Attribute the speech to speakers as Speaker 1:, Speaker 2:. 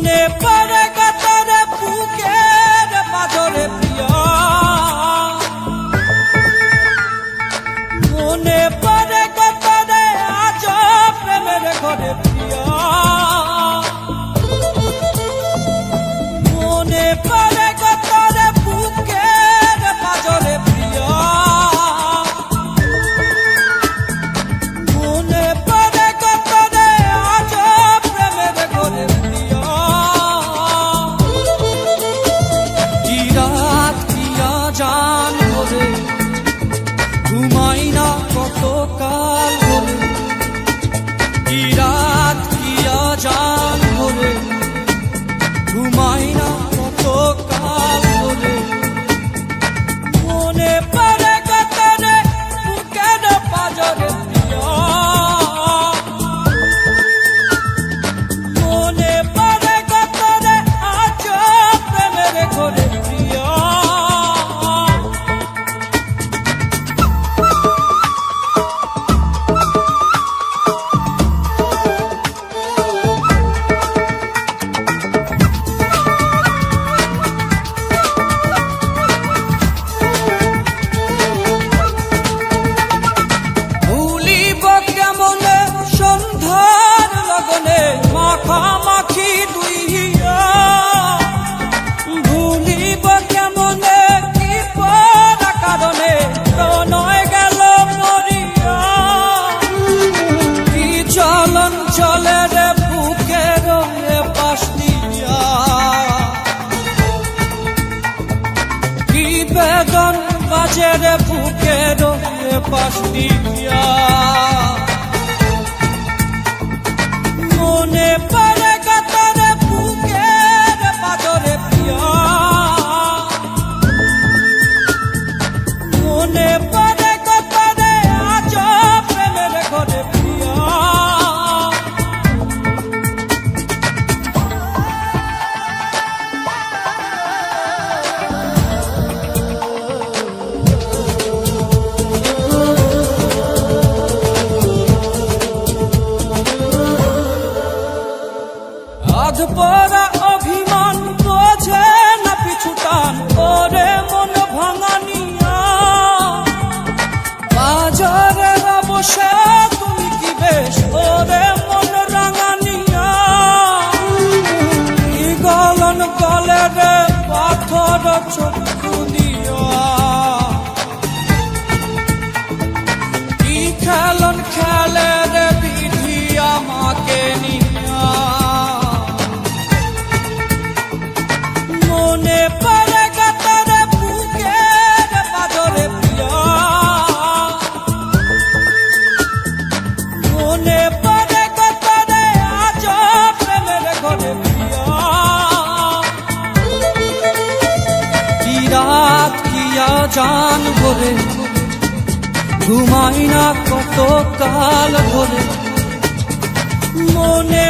Speaker 1: মনে পড়ে কাতারে বুকের পাথরে প্রিয়, মনে পড়ে কাতারে আজ প্রেমের ঘরে প্রিয়, মনে পড়ে কাতারে বুকের পাথরে প্রিয়, মনে পড়ে কাতারে আজ প্রেমের ঘরে প্রিয়। কি রাত কি আজান ধরে ঘুমাই না কত কাল ধরে, কি রাত কি আজান ধরে ঘুমাই না কত কাল ধরে, মনে পড়ে কাতারে বুকের পাঁজরে প্রিয়, মনে পড়ে কাতারে আজ প্রেমের ঘরে প্রিয়। ভুলিব কেমনে সন্ধ্যার লগনে মাখামাখি দুই হিয়া, ভুলিব কেমনে কি পরা কারণে প্রণয় গেল মরিয়া, কি চলন চলে রে বুকের পাশ দিয়া, কি বেদন বাজে রে বুকের পাশ দিয়া, মনে পড়ে কাতারে বুকের পাথরে প্রিয়, মনে পড়ে কাতারে আজ প্রেমের ঘরে প্রিয়। আধপরা অভিমান বোঝে না পিছুটান ওরে মন ভাঙানিয়া, বাজারে বসে তুমি কি বেশ ওরে মন রাঙানিয়া, কি গলন গলে রে পাথর চক্ষু দিয়া, কি খেলন খেলে রে বিধি আমাকে নিয়া, মনে পড়ে কাতারে বুকের পাথরে প্রিয়, মনে পড়ে কাতারে আজ প্রেমের ঘরে প্রিয়। কি রাত কি আজান ধরে ঘুমাই না কত কাল ধরে, মনে